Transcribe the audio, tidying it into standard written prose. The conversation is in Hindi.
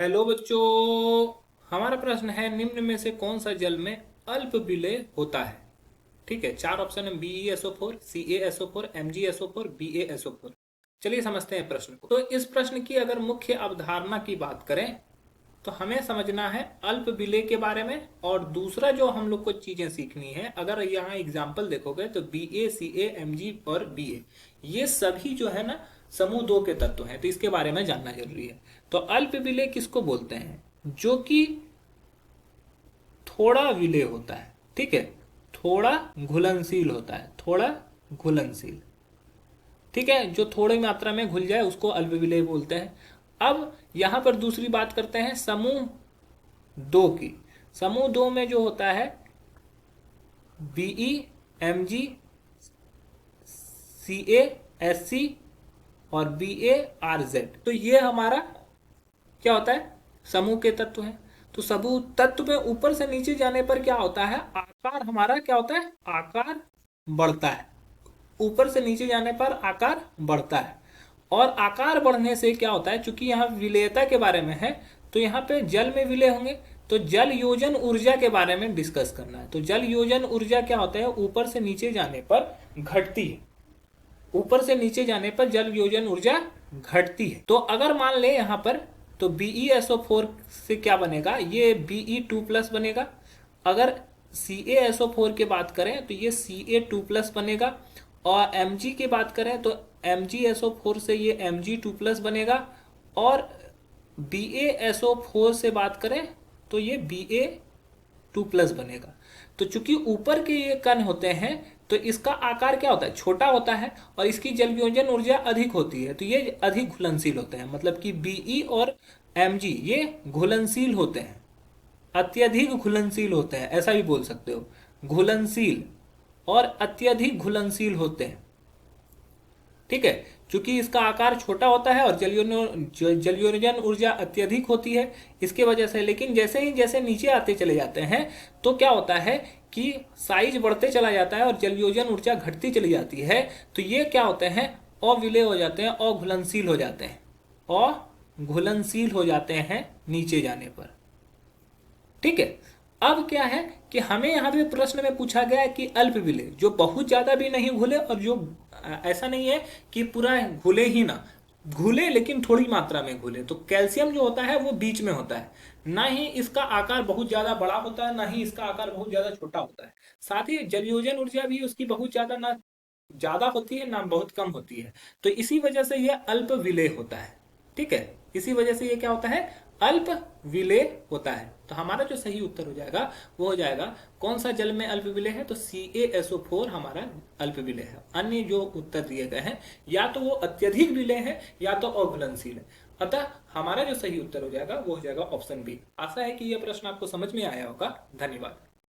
हेलो बच्चों। हमारा प्रश्न है निम्न में से कौन सा जल में अल्प विलेय होता है। ठीक है, चार ऑप्शन है BeSO4, CaSO4, MgSO4, BaSO4। चलिए समझते हैं प्रश्न को। तो इस प्रश्न की अगर मुख्य अवधारणा की बात करें तो हमें समझना है अल्प विलेय के बारे में। और दूसरा जो हम लोग को चीजें सीखनी है, अगर यहाँ एग्जाम्पल देखोगे तो BaCa Mg और Ba ये सभी जो है ना समूह दो के तत्व हैं, तो इसके बारे में जानना जरूरी है। तो अल्प विलेय किसको बोलते हैं? जो कि थोड़ा विलेय होता है। ठीक है, थोड़ा घुलनशील होता है, थोड़ा घुलनशील। ठीक है, जो थोड़ी मात्रा में घुल जाए उसको अल्प विलेय बोलते हैं। अब यहां पर दूसरी बात करते हैं समूह दो की। समूह दो में जो होता है BeMgCaSc और BaRZ, तो ये हमारा क्या होता है? समूह के तत्व हैं। तो समूह तत्व में ऊपर से नीचे जाने पर क्या होता है? आकार हमारा क्या होता है? आकार बढ़ता है। ऊपर से नीचे जाने पर आकार बढ़ता है। और आकार बढ़ने से क्या होता है? चूंकि यहाँ विलेयता के बारे में है तो यहाँ पे जल में विलय होंगे, तो जल योजन ऊर्जा के बारे में डिस्कस करना है। तो जल योजन ऊर्जा क्या होता है? ऊपर से नीचे जाने पर घटती है। ऊपर से नीचे जाने पर जल योजन ऊर्जा घटती है। तो अगर मान ले यहाँ पर, तो BeSO4 से क्या बनेगा? ये Be2+ बनेगा। अगर CaSO4 की बात करें तो ये Ca2+ बनेगा। और Mg की बात करें तो MgSO4 से ये Mg2+ बनेगा। और BaSO4 से बात करें तो ये Ba2+ बनेगा। तो चूंकि ऊपर के ये कण होते हैं तो इसका आकार क्या होता है? छोटा होता है और इसकी जल वियोजन ऊर्जा अधिक होती है, तो ये अधिक घुलनशील होते हैं। मतलब कि Be और Mg ये घुलनशील होते हैं, अत्यधिक घुलनशील होते हैं, ऐसा भी बोल सकते हो। घुलनशील और अत्यधिक घुलनशील होते हैं। ठीक है, क्योंकि इसका आकार छोटा होता है और जलयोजन ऊर्जा अत्यधिक होती है इसके वजह से। लेकिन जैसे नीचे आते चले जाते हैं तो क्या होता है कि साइज बढ़ते चला जाता है और जलयोजन ऊर्जा घटती चली जाती है। तो ये क्या होते हैं? अविलेय हो जाते हैं, अघुलनशील हो जाते हैं, अघुलनशील हो जाते हैं नीचे जाने पर। ठीक है, अब क्या है कि हमें यहाँ पे प्रश्न में पूछा गया है कि अल्प विलेय, जो बहुत ज्यादा भी नहीं घुले और जो ऐसा नहीं है कि पूरा घुले ही ना, घुले लेकिन थोड़ी मात्रा में घुले। तो कैल्शियम जो होता है वो बीच में होता है, ना ही इसका आकार बहुत ज्यादा बड़ा होता है, ना ही इसका आकार बहुत ज्यादा छोटा होता है। साथ ही जलयोजन ऊर्जा भी उसकी बहुत ज्यादा ना ज्यादा होती है ना बहुत कम होती है। तो इसी वजह से यह अल्प विलेय होता है। ठीक है, इसी वजह से ये क्या होता है? अल्प विलेय होता है। तो हमारा जो सही उत्तर हो जाएगा वो हो जाएगा, कौन सा जल में अल्प विलेय है? तो CaSO4 हमारा अल्प विलेय है। अन्य जो उत्तर दिए गए हैं या तो वो अत्यधिक विलेय है या तो अघुलनशील है। अतः हमारा जो सही उत्तर हो जाएगा वो हो जाएगा ऑप्शन बी। आशा है कि यह प्रश्न आपको समझ में आया होगा। धन्यवाद।